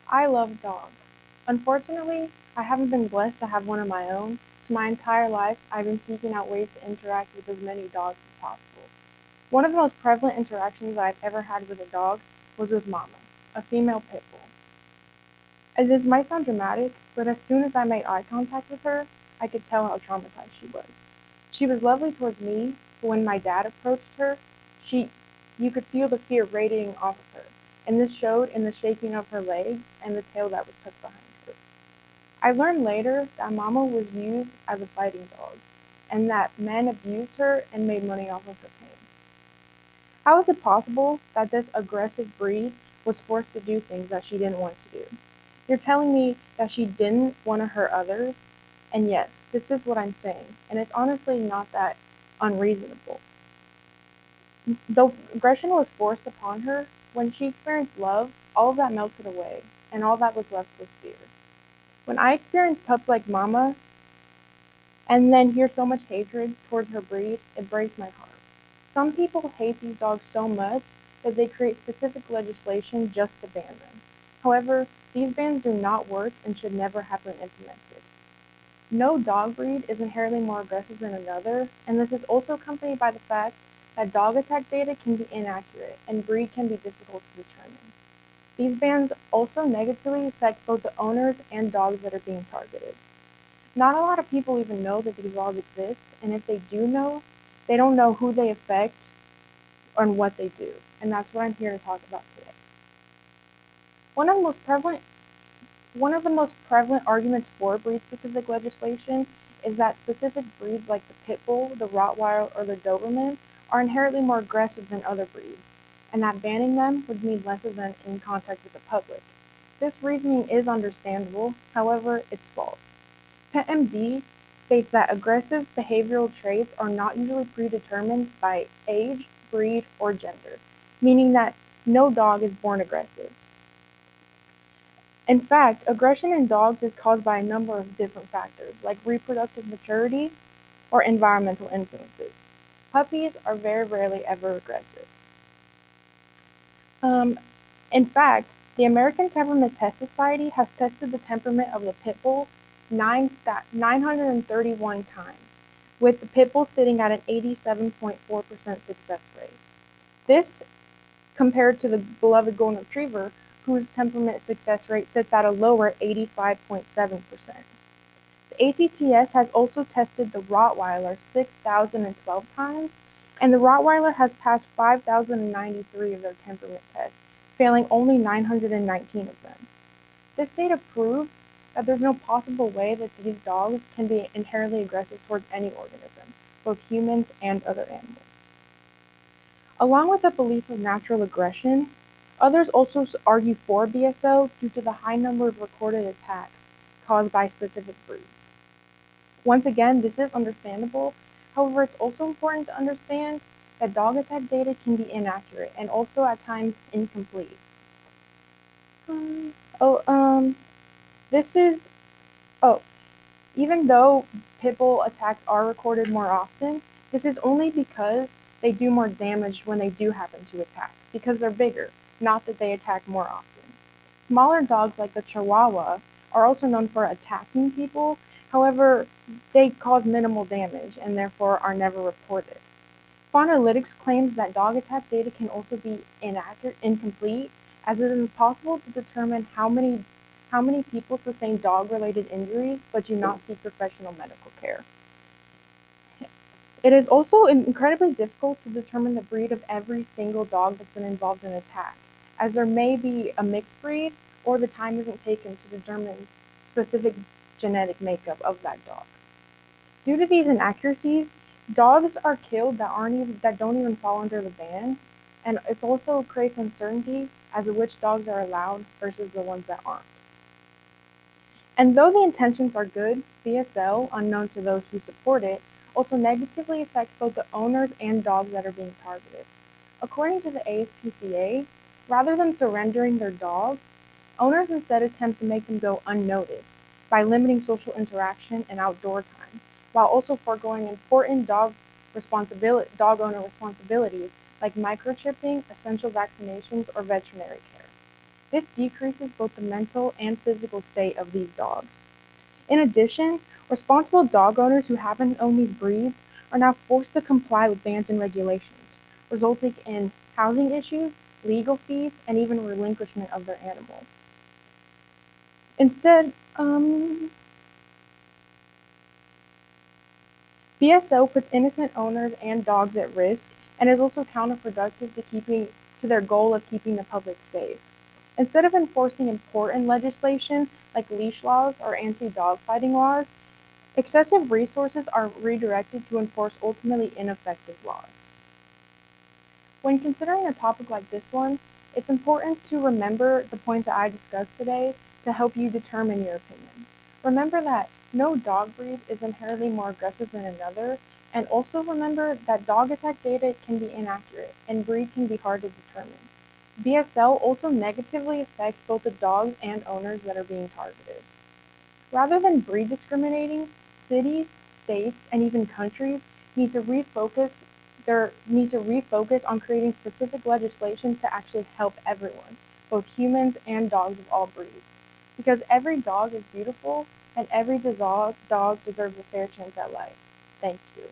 I love dogs. Unfortunately, I haven't been blessed to have one of my own, so my entire life I've been seeking out ways to interact with as many dogs as possible. One of the most prevalent interactions I've ever had with a dog was with Mama, a female pit bull. And this might sound dramatic, but as soon as I made eye contact with her, I could tell how traumatized she was. She was lovely towards me, but when my dad approached her, she you could feel the fear radiating off of her, and this showed in the shaking of her legs and the tail that was tucked behind her. I learned later that Mama was used as a fighting dog, and that men abused her and made money off of her pain. How is it possible that this aggressive breed was forced to do things that she didn't want to do? You're telling me that she didn't want to hurt others? And yes, this is what I'm saying, and it's honestly not that unreasonable. Though aggression was forced upon her, when she experienced love, all of that melted away, and all that was left was fear. When I experience pups like Mama, and then hear so much hatred towards her breed, it breaks my heart. Some people hate these dogs so much that they create specific legislation just to ban them. However, these bans do not work and should never have been implemented. No dog breed is inherently more aggressive than another, and this is also accompanied by the fact that dog attack data can be inaccurate and breed can be difficult to determine. These bans also negatively affect both the owners and dogs that are being targeted. Not a lot of people even know that these laws exist, and if they do know, they don't know who they affect and what they do. And that's what I'm here to talk about today. One of the most prevalent one of the most prevalent arguments for breed-specific legislation is that specific breeds like the pit bull, the Rottweiler, or the Doberman are inherently more aggressive than other breeds, and that banning them would mean less of them in contact with the public. This reasoning is understandable, however, it's false. PetMD states that aggressive behavioral traits are not usually predetermined by age, breed, or gender, meaning that no dog is born aggressive. In fact, aggression in dogs is caused by a number of different factors, like reproductive maturity or environmental influences. Puppies are very rarely ever aggressive. Um, in fact, the American Temperament Test Society has tested the temperament of the pit bull 931 times, with the pit bull sitting at an 87.4% success rate. This compared to the beloved golden retriever, whose temperament success rate sits at a lower 85.7%. The ATTS has also tested the Rottweiler 6,012 times, and the Rottweiler has passed 5,093 of their temperament tests, failing only 919 of them. This data proves that there's no possible way that these dogs can be inherently aggressive towards any organism, both humans and other animals. Along with the belief of natural aggression, others also argue for BSO due to the high number of recorded attacks caused by specific breeds. Once again, this is understandable. However, it's also important to understand that dog attack data can be inaccurate and also at times incomplete. Um, oh, this is, oh, Even though pit bull attacks are recorded more often, this is only because they do more damage when they do happen to attack, because they're bigger, not that they attack more often. Smaller dogs like the Chihuahua are also known for attacking people, however, they cause minimal damage and therefore are never reported. Faunalytics claims that dog attack data can also be inaccurate, incomplete, as it is impossible to determine how many people sustain dog-related injuries but do not seek professional medical care. It is also incredibly difficult to determine the breed of every single dog that's been involved in an attack, as there may be a mixed breed or the time isn't taken to determine specific genetic makeup of that dog. Due to these inaccuracies, dogs are killed that don't even fall under the ban, and it also creates uncertainty as to which dogs are allowed versus the ones that aren't. And though the intentions are good, BSL, unknown to those who support it, also negatively affects both the owners and dogs that are being targeted. According to the ASPCA, rather than surrendering their dogs, owners instead attempt to make them go unnoticed by limiting social interaction and outdoor time, while also foregoing important dog owner responsibilities like microchipping, essential vaccinations, or veterinary care. This decreases both the mental and physical state of these dogs. In addition, responsible dog owners who haven't owned these breeds are now forced to comply with bans and regulations, resulting in housing issues, legal fees, and even relinquishment of their animal. Instead, BSO puts innocent owners and dogs at risk and is also counterproductive to their goal of keeping the public safe. Instead of enforcing important legislation like leash laws or anti-dog fighting laws, excessive resources are redirected to enforce ultimately ineffective laws. When considering a topic like this one, it's important to remember the points that I discussed today to help you determine your opinion. Remember that no dog breed is inherently more aggressive than another, and also remember that dog attack data can be inaccurate and breed can be hard to determine. BSL also negatively affects both the dogs and owners that are being targeted. Rather than breed discriminating, cities, states, and even countries need to refocus on creating specific legislation to actually help everyone, both humans and dogs of all breeds. Because every dog is beautiful and every dog deserves a fair chance at life. Thank you.